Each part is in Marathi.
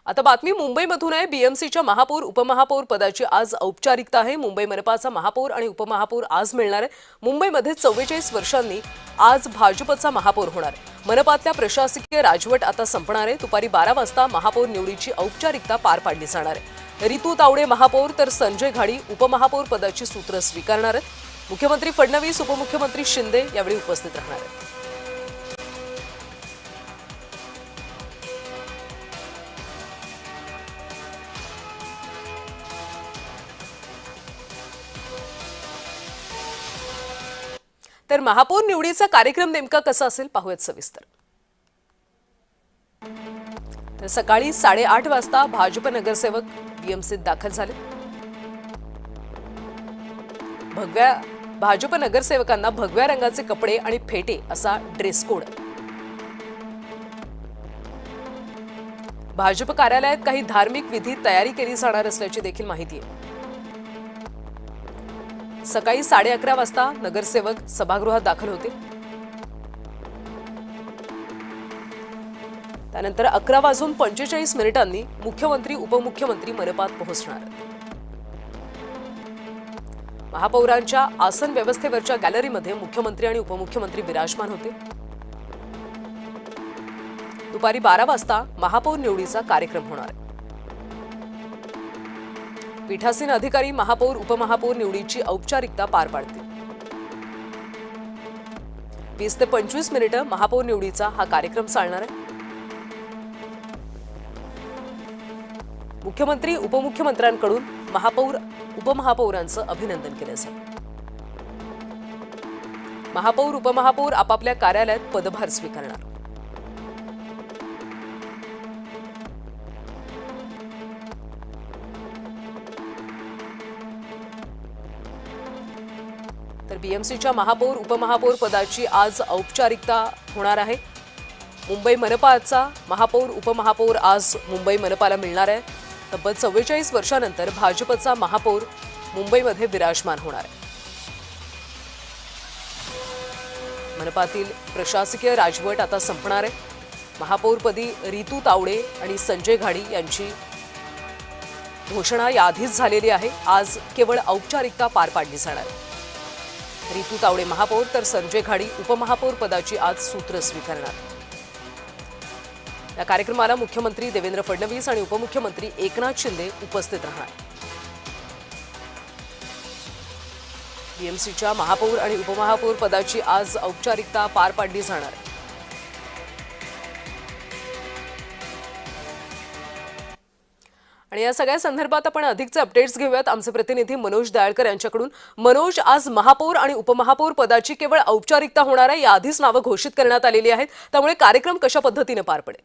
आता बातमी मुंबईमधून आहे। बीएमसीच्या महापौर उपमहापौर पदाची आज औपचारिकता आहे। मुंबई मनपाचा महापौर आणि उपमहापौर आज मिळणार आहे। मुंबईमध्ये 44 वर्षांनी आज भाजपचा महापौर होणार आहे। मनपातल्या प्रशासकीय राजवट आता संपणार आहे। दुपारी 12 वाजता महापौर निवडीची औपचारिकता पार पाडली जाणार आहे। रितू तावडे महापौर तर संजय घाडी उपमहापौर पदाची सूत्र स्वीकारणार आहेत। मुख्यमंत्री फडणवीस उपमुख्यमंत्री शिंदे यावेळी उपस्थित राहणार आहेत। तर महापौर निवडीचा कार्यक्रम नेमका कसा असेल पाहूयात सविस्तर। तर सकाळी 8:30 वाजता भाजप नगरसेवक बीएमसीत दाखल झाले। भाजप नगरसेवकांना भगव्या रंगाचे कपडे आणि फेटे असा ड्रेस कोड। भाजप कार्यालयात काही धार्मिक विधी तयारी केली जाणार असल्याची देखील माहिती आहे। सकाळी 11:30 वाजता नगरसेवक सभागृहात दाखल होते। त्यानंतर 11:45 मुख्यमंत्री उपमुख्यमंत्री मनपात पोहोचणार। महापौरांच्या आसन व्यवस्थेवरच्या गॅलरीमध्ये मुख्यमंत्री आणि उपमुख्यमंत्री विराजमान होते। दुपारी 12 वाजता महापौर निवडीचा कार्यक्रम होणार आहे। पीठासीन अधिकारी महापौर उपमहापौर निवडीची औपचारिकता पार पाडतील। 20 ते 25 मिनिटं महापौर निवडीचा हा कार्यक्रम चालणार आहे। मुख्यमंत्री उपमुख्यमंत्र्यांकडून महापौर उपमहापौरांचं अभिनंदन केलं जाईल। महापौर उपमहापौर आपापल्या कार्यालयात पदभार स्वीकारणार। तर बीएमसीच्या महापौर उपमहापौर पदाची आज औपचारिकता होणार आहे। मुंबई मनपाचा महापौर उपमहापौर आज मुंबई मनपाला मिळणार आहे। तब्बल 44 वर्षांनंतर भाजपचा महापौर मुंबईमध्ये विराजमान होणार आहे। मनपातील प्रशासकीय राजवट आता संपणार आहे। महापौरपदी रितू तावडे आणि संजय घाडी यांची घोषणा याआधीच झालेली आहे। आज केवळ औपचारिकता पार पाडली जाणार आहे। रितू तावडे महापौर तर संजय घाडी उपमहापौर पदाची आज सूत्र स्वीकारणार। या कार्यक्रमाला मुख्यमंत्री देवेंद्र फडणवीस आणि उपमुख्यमंत्री एकनाथ शिंदे उपस्थित राहणार। बीएमसीच्या महापौर आणि उपमहापौर पदाची आज औपचारिकता पार पाडली जाणार आहे। आणि या सगळ्या संदर्भात आपण अधिकचे अपडेट्स घेऊयात आमचे प्रतिनिधी मनोज दयाळकर यांच्याकडून। मनोज, आज महापौर आणि उपमहापौर पदाची केवळ औपचारिकता होणार आहे। याआधीच नावं घोषित करण्यात आलेली आहेत, त्यामुळे कार्यक्रम कशा पद्धतीने पार पडेल?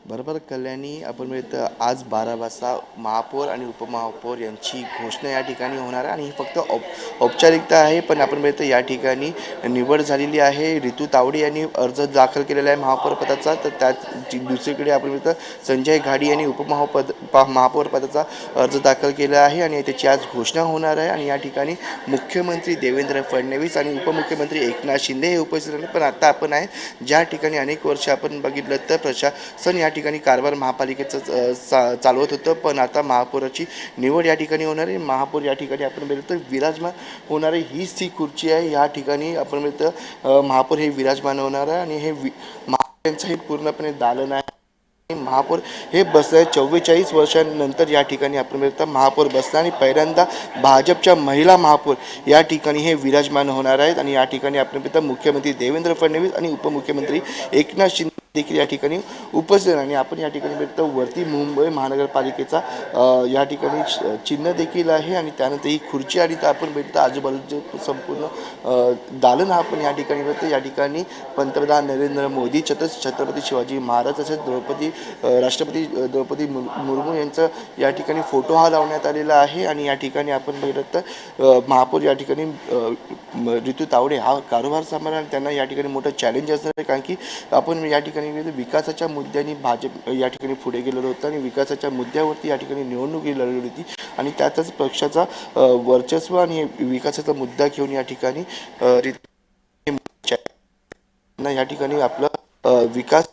बरोबर कल्याणी, आपण मिळतं आज 12 वाजता महापौर आणि उपमहापौर यांची घोषणा या ठिकाणी होणार आहे आणि ही फक्त औपचारिकता आहे। पण आपण मिळतं या ठिकाणी निवड झालेली आहे। रितू तावडे यांनी अर्ज दाखल केलेला आहे महापौर पदाचा, तर त्यात दुसरीकडे आपण मिळतं संजय घाडी यांनी महापौर पदाचा अर्ज दाखल केला आहे आणि त्याची आज घोषणा होणार आहे। आणि या ठिकाणी मुख्यमंत्री देवेंद्र फडणवीस आणि उपमुख्यमंत्री एकनाथ शिंदे हे उपस्थित राहणार। पण आता आपण आहे ज्या ठिकाणी अनेक वर्ष आपण बघितलं तर प्रशासन या ठिकाणी कारभार महापालिकेचं चालवत होतं, पण आता महापौराची निवड या ठिकाणी होणार आहे। महापौर या ठिकाणी आपण बघितलं विराजमान होणार आहे। हीच ती खुर्ची आहे, या ठिकाणी आपण बघितलं महापौर हे विराजमान होणार आहे आणि हे महापौरांचं हे पूर्णपणे दालन आहे। महापौर हे बसले 44 वर्षांनंतर या ठिकाणी आपण बघितलं महापौर बसला आणि पहिल्यांदा भाजपच्या महिला महापौर या ठिकाणी हे विराजमान होणार आहेत। आणि या ठिकाणी आपण बघितलं मुख्यमंत्री देवेंद्र फडणवीस आणि उपमुख्यमंत्री एकनाथ शिंदे देखील या ठिकाणी उपस्थित आणि आपण या ठिकाणी बघतो वरती मुंबई महानगरपालिकेचा या ठिकाणी चिन्ह देखील आहे आणि त्यानंतर ही खुर्ची आणि आपण बघतो आजूबाजूचे संपूर्ण दालन आपण या ठिकाणी बघतो। या ठिकाणी पंतप्रधान नरेंद्र मोदी, छत्रपती शिवाजी महाराज तसेच राष्ट्रपती द्रौपदी मुर्मू यांचा या ठिकाणी फोटो हा लावण्यात आलेला आहे। आणि या ठिकाणी आपण बघतो महापौर या ठिकाणी रितू तावडे हा कारभार सांभाळणार, त्यांना या ठिकाणी मोठं चॅलेंज असणार आहे, कारण की आपण या ठिकाणी विकासाच्या मुद्द्यांनी भाजप या ठिकाणी पुढे गेलेलं होतं आणि विकासाच्या मुद्द्यावरती या ठिकाणी निवडणूक लढवली होती आणि त्यातच पक्षाचा वर्चस्व आणि विकासाचा मुद्दा घेऊन या ठिकाणी या ठिकाणी आपलं विकास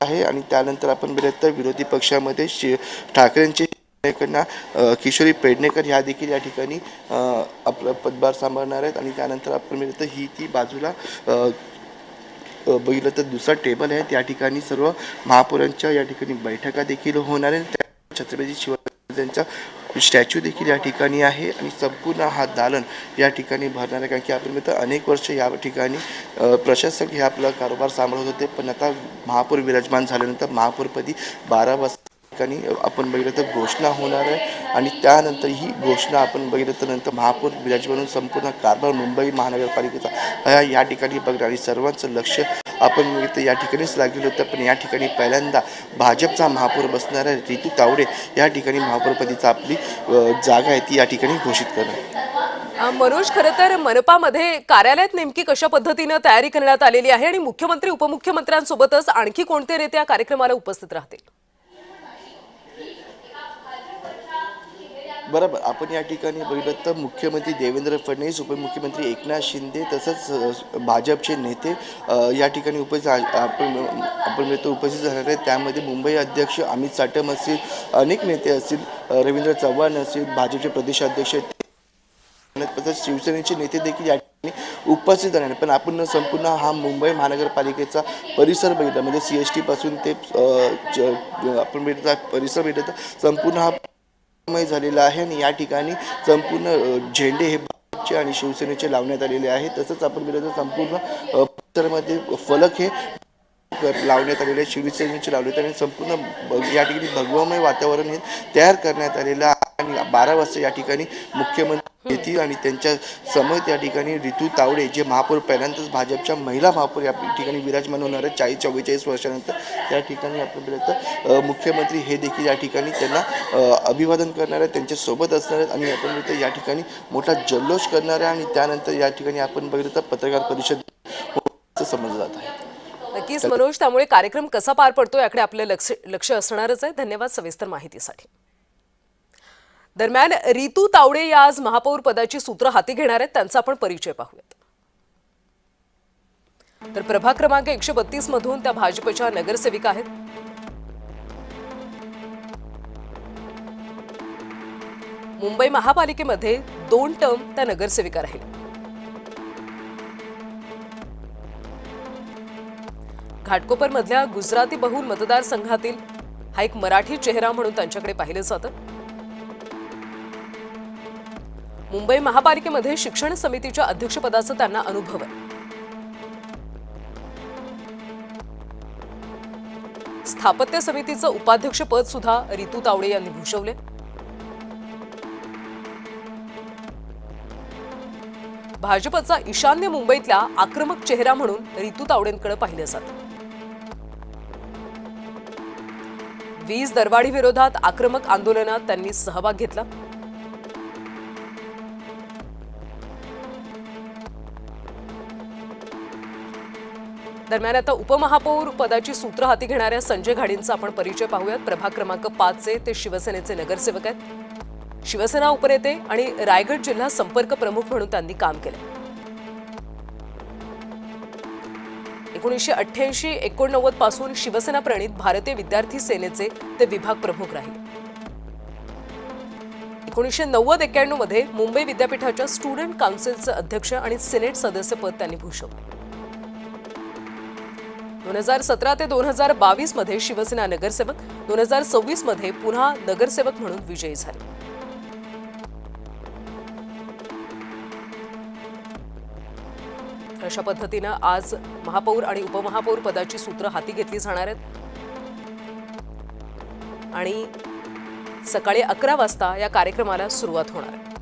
आहे. आणि त्यानंतर आपण बघितलं तर विरोधी पक्षामध्ये ठाकरेंचे किशोरी पेडणेकर ह्या देखील या ठिकाणी आपला पदभार सांभाळणार आहेत. आणि त्यानंतर आपण बघितलं तर ही ती बाजूला बघितलं तर दुसरा टेबल आहे, त्या ठिकाणी सर्व महापौरांच्या या ठिकाणी बैठका देखील होणार आहेत. छत्रपती शिवाजी स्टॅच्यू देखील या ठिकाणी आहे आणि संपूर्ण हा दालन या ठिकाणी भरणार आहे. कारण की आपण तर अनेक वर्ष या ठिकाणी प्रशासक हे आपला कारभार सांभाळत होते, पण आता महापौर विराजमान झाल्यानंतर महापौरपदी 12 वाजता ठिकाणी आपण बघितलं तर घोषणा होणार आहे. आणि त्यानंतर ही घोषणा आपण बघितलं तर नंतर महापौर विराजमान संपूर्ण कारभार मुंबई महानगरपालिकेचा या ठिकाणी बघणार. आणि सर्वांचं लक्ष आपण बघितलं या ठिकाणीच लागलेलं होतं, पण या ठिकाणी पहिल्यांदा भाजपचा महापौर बसणारा रितू तावडे या ठिकाणी महापौरपदीचा आपली जागा आहे ती या ठिकाणी घोषित करणार. मनोज, खरं तर मनपामध्ये कार्यालयात नेमकी कशा पद्धतीनं तयारी करण्यात आलेली आहे आणि मुख्यमंत्री उपमुख्यमंत्र्यांसोबतच आणखी कोणते नेते या कार्यक्रमाला उपस्थित राहतील? बरोबर, आपण या ठिकाणी बघितलं तर मुख्यमंत्री देवेंद्र फडणवीस, उपमुख्यमंत्री एकनाथ शिंदे तसंच भाजपचे नेते या ठिकाणी आपण उपस्थित झालेले आहेत. त्यामध्ये मुंबई अध्यक्ष अमित साटम असतील, अनेक नेते असतील, रवींद्र चव्हाण असतील, भाजपचे प्रदेशाध्यक्ष, तसंच शिवसेनेचे नेते देखील या ठिकाणी उपस्थित राहणार. पण आपण संपूर्ण हा मुंबई महानगरपालिकेचा परिसर बघितला, म्हणजे CST पासून ते आपण बघितला परिसर बघितला तर संपूर्ण हा झालेला आहे. आणि या ठिकाणी संपूर्ण झेंडे हे भाजपचे आणि शिवसेनेचे लावण्यात आलेले आहे. तसंच आपण बघितलं तर संपूर्ण परिसरामध्ये फलक हे लावण्यात आलेले आहे, शिवसेनेचे लावले आणि संपूर्ण या ठिकाणी भगवमय वातावरण हे तयार करण्यात आलेलं आहे. आणि 12 वाजता या ठिकाणी मुख्यमंत्री येतील आणि त्यांच्या समोर या ठिकाणी रितू तावडे जे महापौर पहिल्यांदाच भाजपच्या महिला महापौर या ठिकाणी विराजमान होणार आहेत 40-44 वर्षानंतर. त्या ठिकाणी आपण बघितलं तर मुख्यमंत्री हे देखील या ठिकाणी त्यांना अभिवादन करणार आहेत, त्यांच्यासोबत असणार आहेत. आणि आपण बघितलं या ठिकाणी मोठा जल्लोष करणार आहे. आणि त्यानंतर या ठिकाणी आपण बघितलं तर पत्रकार परिषद समजलं जात आहे. नक्कीच मनोज, त्यामुळे कार्यक्रम कसा पार पडतो याकडे आपलं लक्ष असणारच आहे. धन्यवाद सविस्तर माहितीसाठी. दरम्यान रितू तावडे या आज महापौर पदाची सूत्र हाती घेणार आहेत, त्यांचा आपण परिचय पाहूयात. तर प्रभाग क्रमांक 132 मधून त्या भाजपच्या नगरसेविका आहेत. मुंबई महापालिकेमध्ये 2 टर्म त्या नगरसेविका राहिल्या. घाटकोपर मधल्या गुजराती बहुल मतदारसंघातील हा एक मराठी चेहरा म्हणून त्यांच्याकडे पाहिलं जातं. मुंबई महापालिकेमध्ये शिक्षण समितीच्या अध्यक्षपदाचा त्यांना अनुभव आहे. स्थापत्य समितीचं उपाध्यक्षपद सुद्धा रितू तावडे यांनी भूषवले. भाजपचा ईशान्य मुंबईतला आक्रमक चेहरा म्हणून रितू तावडेंकडे पाहिलं जातं. वीज दरवाढी विरोधात आक्रमक आंदोलनात त्यांनी सहभाग घेतला. दरम्यान आता उपमहापौर पदाची सूत्र हाती घेणाऱ्या संजय घाडींचा आपण परिचय पाहूयात. प्रभाग क्रमांक 5 ते शिवसेनेचे नगरसेवक आहेत. शिवसेना उपनेते आणि रायगड जिल्हा संपर्क प्रमुख म्हणून त्यांनी काम केले. 1988-89 पासून शिवसेना प्रणित भारतीय विद्यार्थी सेनेचे ते विभाग प्रमुख राहिले. 1990-91 मध्ये मुंबई विद्यापीठाच्या स्टुडंट काउन्सिलचे अध्यक्ष आणि सिनेट सदस्यपद त्यांनी भूषवले. 2017 ते 2022 मध्ये शिवसेना नगरसेवक, 2026 मध्ये पुन्हा नगरसेवक म्हणून विजयी झाले. अशा पद्धतीनं आज महापौर आणि उपमहापौर पदाची सूत्र हाती घेतली जाणार आहेत. आणि सकाळी 11 वाजता या कार्यक्रमाला सुरुवात होणार आहे.